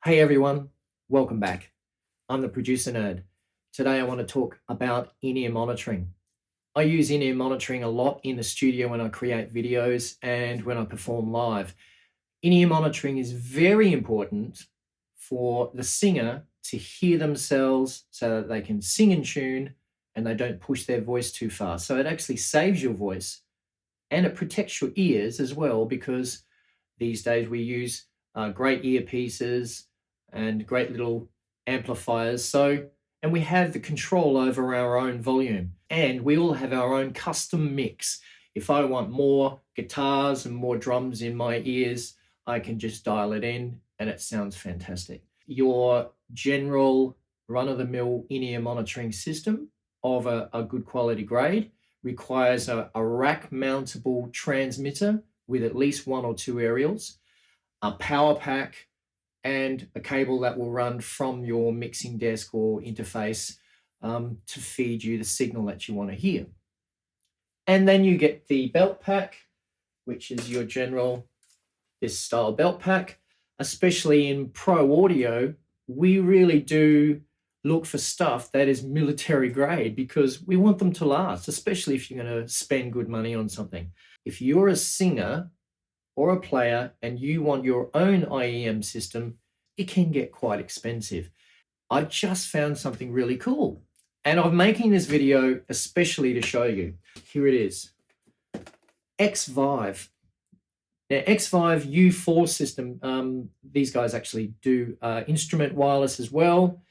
Hey everyone, welcome back. I'm the producer nerd. Today I want to talk about in-ear monitoring. I use in-ear monitoring a lot in the studio when I create videos and when I perform live. In-ear monitoring is very important for the singer to hear themselves so that they can sing in tune and they don't push their voice too far. So it actually saves your voice and it protects your ears as well, because these days we use great earpieces and great little amplifiers. And we have the control over our own volume, and we all have our own custom mix. If I want more guitars and more drums in my ears, I can just dial it in and it sounds fantastic. Your general run-of-the-mill in-ear monitoring system of a good quality grade requires a rack mountable transmitter with at least one or two aerials, a power pack, and a cable that will run from your mixing desk or interface to feed you the signal that you want to hear. And then you get the belt pack, which is your general, this style belt pack. Especially in pro audio, we really do look for stuff that is military grade because we want them to last, especially if you're going to spend good money on something. If you're a singer or a player and you want your own IEM system, it can get quite expensive. I just found something really cool, and I'm making this video especially to show you. Here it is, Xvive. Now, Xvive U4 system, these guys actually do instrument wireless as well,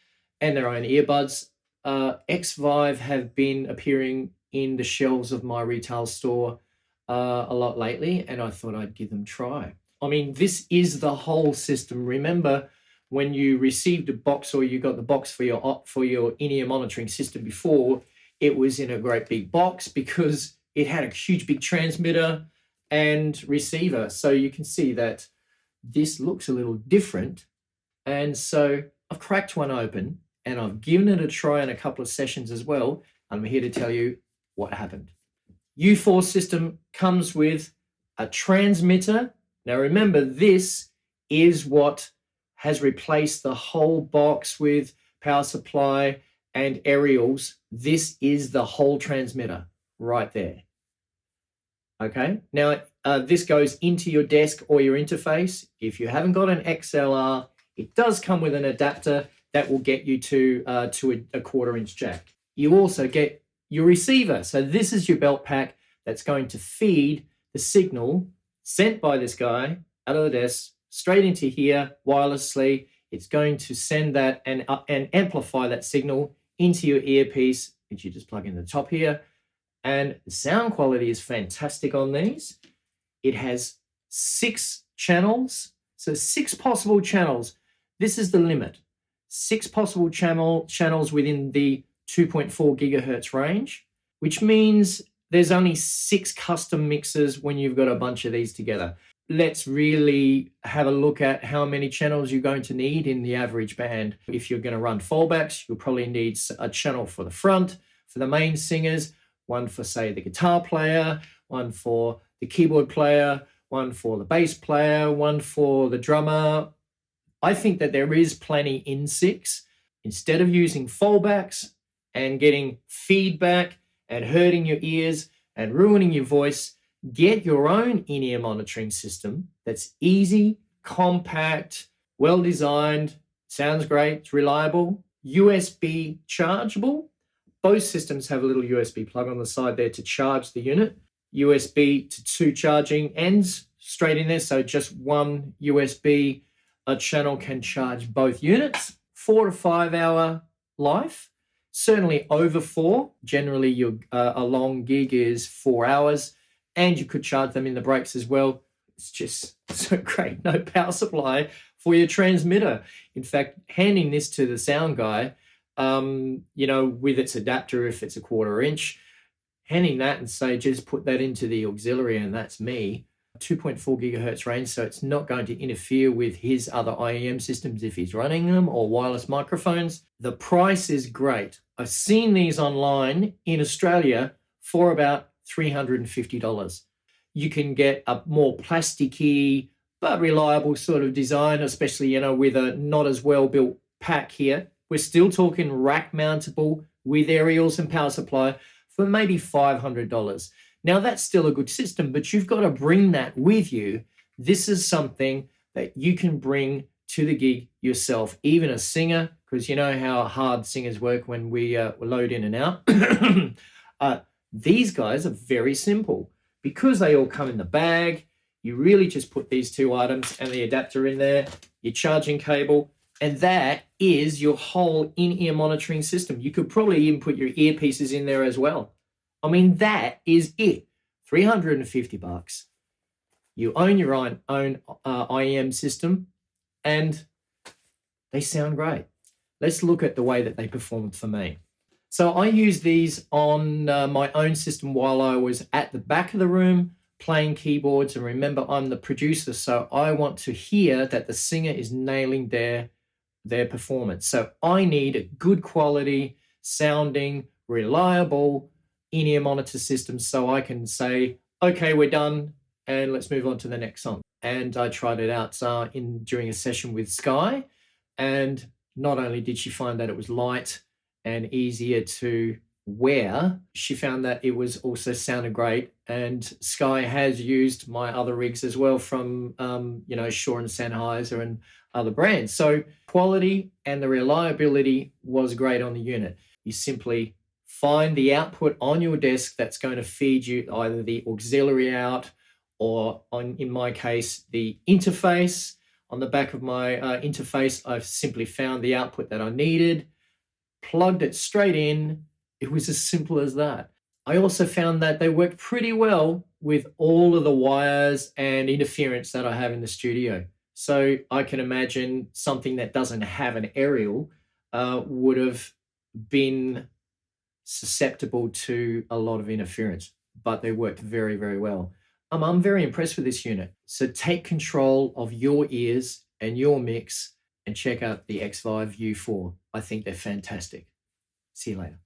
and their own earbuds. Xvive have been appearing in the shelves of my retail store a lot lately, and I thought I'd give them a try. I mean, this is the whole system. Remember when you received a box, or you got the box for your in-ear monitoring system before, it was in a great big box because it had a huge big transmitter and receiver. So you can see that this looks a little different. And so I've cracked one open and I've given it a try in a couple of sessions as well. I'm here to tell you what happened. U4 system comes with a transmitter. Now remember, this is what has replaced the whole box with power supply and aerials. This is the whole transmitter right there. Okay, now this goes into your desk or your interface. If you haven't got an XLR, it does come with an adapter that will get you to a 1/4-inch jack. You also get your receiver. So this is your belt pack that's going to feed the signal sent by this guy out of the desk straight into here wirelessly. It's going to send that and amplify that signal into your earpiece, which you just plug in the top here. And the sound quality is fantastic on these. It has 6 channels, so 6 possible channels. This is the limit. 6 possible channels within the 2.4 gigahertz range, which means there's only 6 custom mixes when you've got a bunch of these together. Let's really have a look at how many channels you're going to need in the average band. If you're going to run fallbacks, you'll probably need a channel for the front, for the main singers, one for, say, the guitar player, one for the keyboard player, one for the bass player, one for the drummer. I think that there is plenty in 6. Instead of using fallbacks and getting feedback and hurting your ears and ruining your voice, get your own in-ear monitoring system that's easy, compact, well-designed, sounds great, it's reliable, USB chargeable. Both systems have a little USB plug on the side there to charge the unit. USB to 2 charging ends straight in there, so just one USB channel can charge both units. 4 to 5 hour life, certainly over 4. Generally, a long gig is 4 hours, and you could charge them in the breaks as well. It's just so great. No power supply for your transmitter. In fact, handing this to the sound guy, with its adapter, if it's a 1/4-inch, handing that and say, just put that into the auxiliary and that's me. 2.4 gigahertz range, so it's not going to interfere with his other IEM systems if he's running them, or wireless microphones. The price is great. I've seen these online in Australia for about $350. You can get a more plasticky but reliable sort of design, especially, with a not as well built pack here. We're still talking rack mountable with aerials and power supply for maybe $500. Now, that's still a good system, but you've got to bring that with you. This is something that you can bring to the gig yourself, even a singer, because you know how hard singers work when we load in and out. These guys are very simple because they all come in the bag. You really just put these two items and the adapter in there, your charging cable, and that is your whole in-ear monitoring system. You could probably even put your earpieces in there as well. I mean, that is it. $350. You own your own IEM system, and they sound great. Let's look at the way that they performed for me. So I used these on my own system while I was at the back of the room playing keyboards. And remember, I'm the producer, so I want to hear that the singer is nailing their performance. So I need a good quality, sounding, reliable in-ear monitor system so I can say, okay, we're done, and let's move on to the next song. And I tried it out during a session with Sky, and not only did she find that it was light and easier to wear, she found that it was also sounded great. And Sky has used my other rigs as well from, Shure and Sennheiser and other brands. So quality and the reliability was great on the unit. You simply find the output on your desk that's going to feed you either the auxiliary out or, in my case, the interface. On the back of my interface, I've simply found the output that I needed, plugged it straight in. It was as simple as that. I also found that they worked pretty well with all of the wires and interference that I have in the studio. So I can imagine something that doesn't have an aerial would have been susceptible to a lot of interference, but they worked very, very well. I'm very impressed with this unit. So take control of your ears and your mix and check out the Xvive U4. I think they're fantastic. See you later.